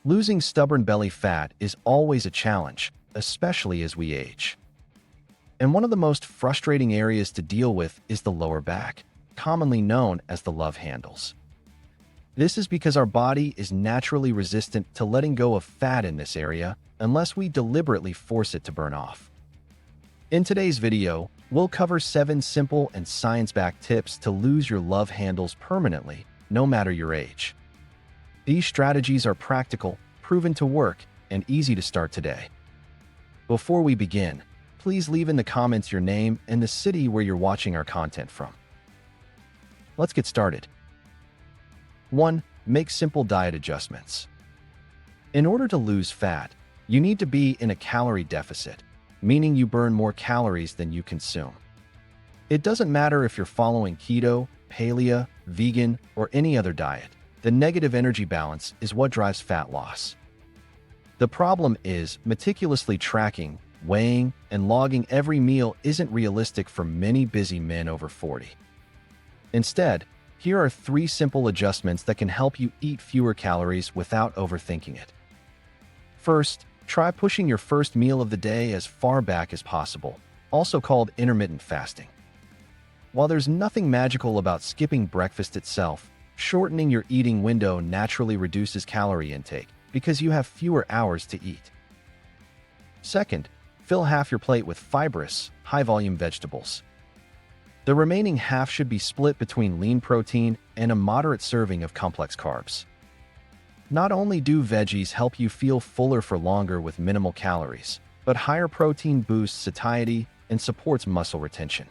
Losing stubborn belly fat is always a challenge, especially as we age. And one of the most frustrating areas to deal with is the lower back, commonly known as the love handles. This is because our body is naturally resistant to letting go of fat in this area unless we deliberately force it to burn off. In today's video, we'll cover 7 simple and science-backed tips to lose your love handles permanently, no matter your age. These strategies are practical, proven to work, and easy to start today. Before we begin, please leave in the comments your name and the city where you're watching our content from. Let's get started. 1. Make simple diet adjustments. In order to lose fat, you need to be in a calorie deficit, meaning you burn more calories than you consume. It doesn't matter if you're following keto, paleo, vegan, or any other diet. The negative energy balance is what drives fat loss. The problem is meticulously tracking, weighing, and logging every meal isn't realistic for many busy men over 40. Instead, here are 3 simple adjustments that can help you eat fewer calories without overthinking it. First, try pushing your first meal of the day as far back as possible, also called intermittent fasting. While there's nothing magical about skipping breakfast itself, shortening your eating window naturally reduces calorie intake because you have fewer hours to eat. Second, fill half your plate with fibrous, high-volume vegetables. The remaining half should be split between lean protein and a moderate serving of complex carbs. Not only do veggies help you feel fuller for longer with minimal calories, but higher protein boosts satiety and supports muscle retention.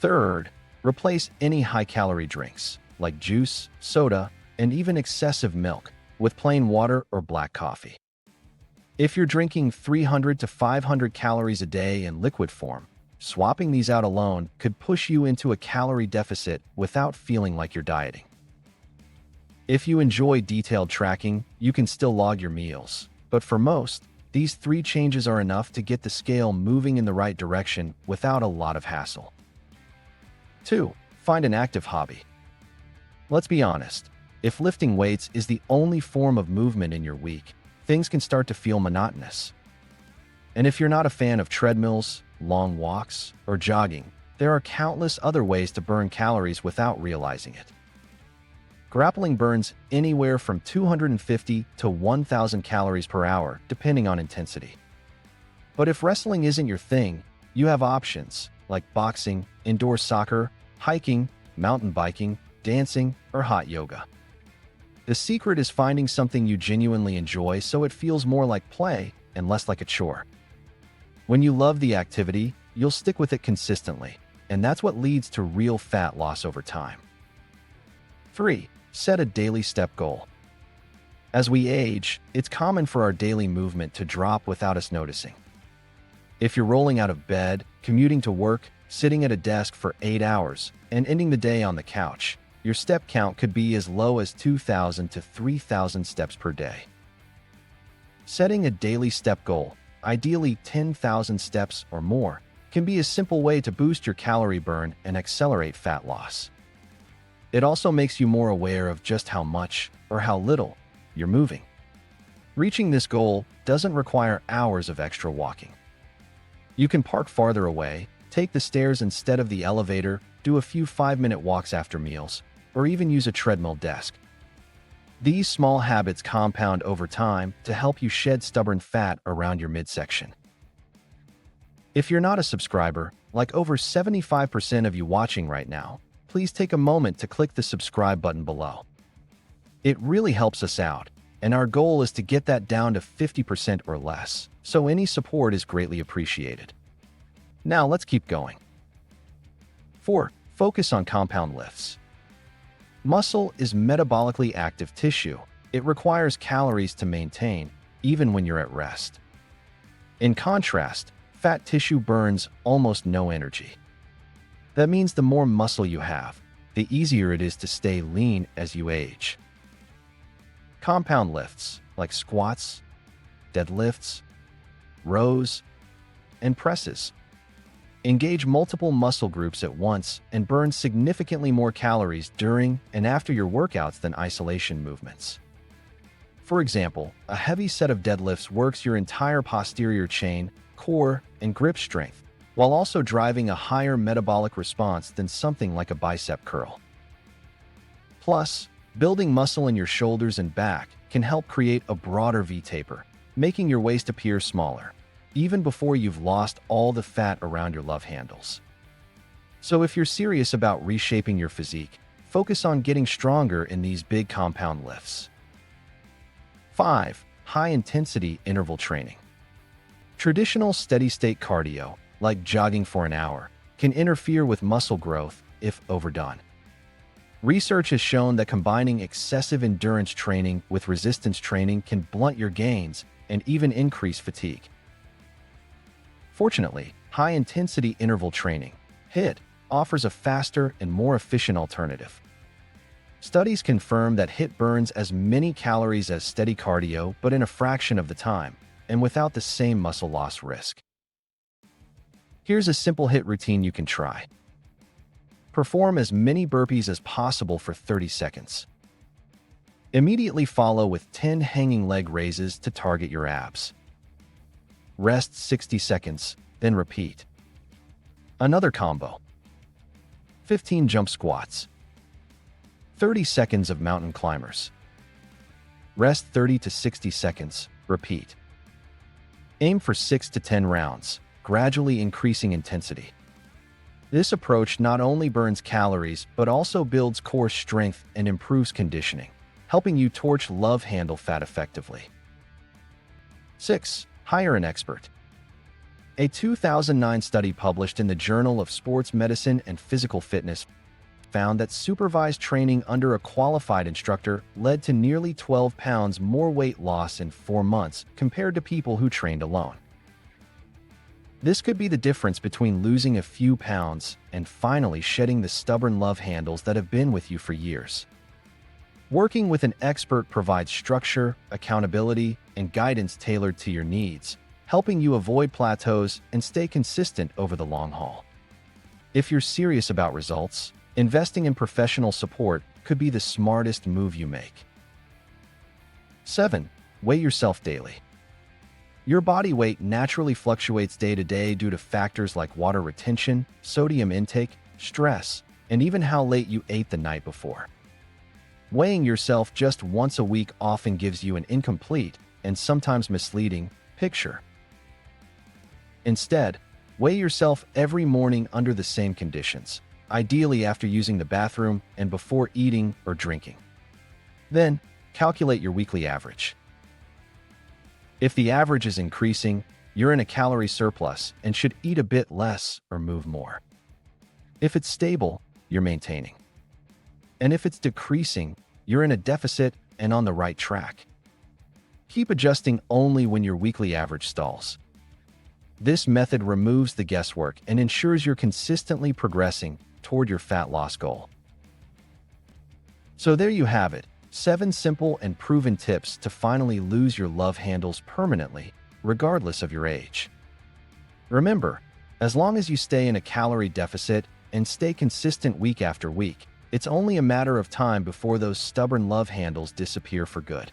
Third, replace any high-calorie drinks, like juice, soda, and even excessive milk, with plain water or black coffee. If you're drinking 300 to 500 calories a day in liquid form, swapping these out alone could push you into a calorie deficit without feeling like you're dieting. If you enjoy detailed tracking, you can still log your meals, but for most, these 3 changes are enough to get the scale moving in the right direction without a lot of hassle. 2. Find an active hobby. Let's be honest, if lifting weights is the only form of movement in your week, things can start to feel monotonous. And if you're not a fan of treadmills, long walks, or jogging, there are countless other ways to burn calories without realizing it. Grappling burns anywhere from 250 to 1,000 calories per hour, depending on intensity. But if wrestling isn't your thing, you have options like boxing, indoor soccer, hiking, mountain biking, dancing, or hot yoga. The secret is finding something you genuinely enjoy so it feels more like play and less like a chore. When you love the activity, you'll stick with it consistently, and that's what leads to real fat loss over time. 3. Set a daily step goal. As we age, it's common for our daily movement to drop without us noticing. If you're rolling out of bed, commuting to work, sitting at a desk for 8 hours, and ending the day on the couch, your step count could be as low as 2,000 to 3,000 steps per day. Setting a daily step goal, ideally 10,000 steps or more, can be a simple way to boost your calorie burn and accelerate fat loss. It also makes you more aware of just how much or how little you're moving. Reaching this goal doesn't require hours of extra walking. You can park farther away, take the stairs instead of the elevator, do a few 5-minute walks after meals, or even use a treadmill desk. These small habits compound over time to help you shed stubborn fat around your midsection. If you're not a subscriber, like over 75% of you watching right now, please take a moment to click the subscribe button below. It really helps us out, and our goal is to get that down to 50% or less, so any support is greatly appreciated. Now let's keep going. 4. Focus on compound lifts. Muscle is metabolically active tissue. It requires calories to maintain, even when you're at rest. In contrast, fat tissue burns almost no energy. That means the more muscle you have, the easier it is to stay lean as you age. Compound lifts, like squats, deadlifts, rows, and presses, engage multiple muscle groups at once and burn significantly more calories during and after your workouts than isolation movements. For example, a heavy set of deadlifts works your entire posterior chain, core, and grip strength, while also driving a higher metabolic response than something like a bicep curl. Plus, building muscle in your shoulders and back can help create a broader V-taper, making your waist appear smaller, even before you've lost all the fat around your love handles. So if you're serious about reshaping your physique, focus on getting stronger in these big compound lifts. 5. High-intensity interval training. Traditional steady-state cardio, like jogging for an hour, can interfere with muscle growth if overdone. Research has shown that combining excessive endurance training with resistance training can blunt your gains and even increase fatigue. Fortunately, high-intensity interval training, HIIT, offers a faster and more efficient alternative. Studies confirm that HIIT burns as many calories as steady cardio, but in a fraction of the time, and without the same muscle loss risk. Here's a simple HIIT routine you can try. Perform as many burpees as possible for 30 seconds. Immediately follow with 10 hanging leg raises to target your abs. Rest 60 seconds, then repeat. Another combo. 15 jump squats. 30 seconds of mountain climbers. Rest 30 to 60 seconds, repeat. Aim for 6 to 10 rounds, gradually increasing intensity. This approach not only burns calories, but also builds core strength and improves conditioning, helping you torch love handle fat effectively. 6. Hire an expert. A 2009 study published in the Journal of Sports Medicine and Physical Fitness found that supervised training under a qualified instructor led to nearly 12 pounds more weight loss in 4 months compared to people who trained alone. This could be the difference between losing a few pounds and finally shedding the stubborn love handles that have been with you for years. Working with an expert provides structure, accountability, and guidance tailored to your needs, helping you avoid plateaus and stay consistent over the long haul. If you're serious about results, investing in professional support could be the smartest move you make. 7. Weigh yourself daily. Your body weight naturally fluctuates day to day due to factors like water retention, sodium intake, stress, and even how late you ate the night before. Weighing yourself just once a week often gives you an incomplete and sometimes misleading picture. Instead, weigh yourself every morning under the same conditions, ideally after using the bathroom and before eating or drinking. Then, calculate your weekly average. If the average is increasing, you're in a calorie surplus and should eat a bit less or move more. If it's stable, you're maintaining. And if it's decreasing, you're in a deficit and on the right track. Keep adjusting only when your weekly average stalls. This method removes the guesswork and ensures you're consistently progressing toward your fat loss goal. So there you have it, 7 simple and proven tips to finally lose your love handles permanently, regardless of your age. Remember, as long as you stay in a calorie deficit and stay consistent week after week, it's only a matter of time before those stubborn love handles disappear for good.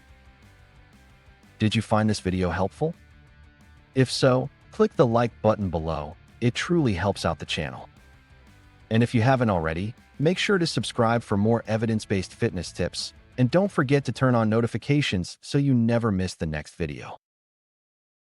Did you find this video helpful? If so, click the like button below. It truly helps out the channel. And if you haven't already, make sure to subscribe for more evidence-based fitness tips, and don't forget to turn on notifications so you never miss the next video.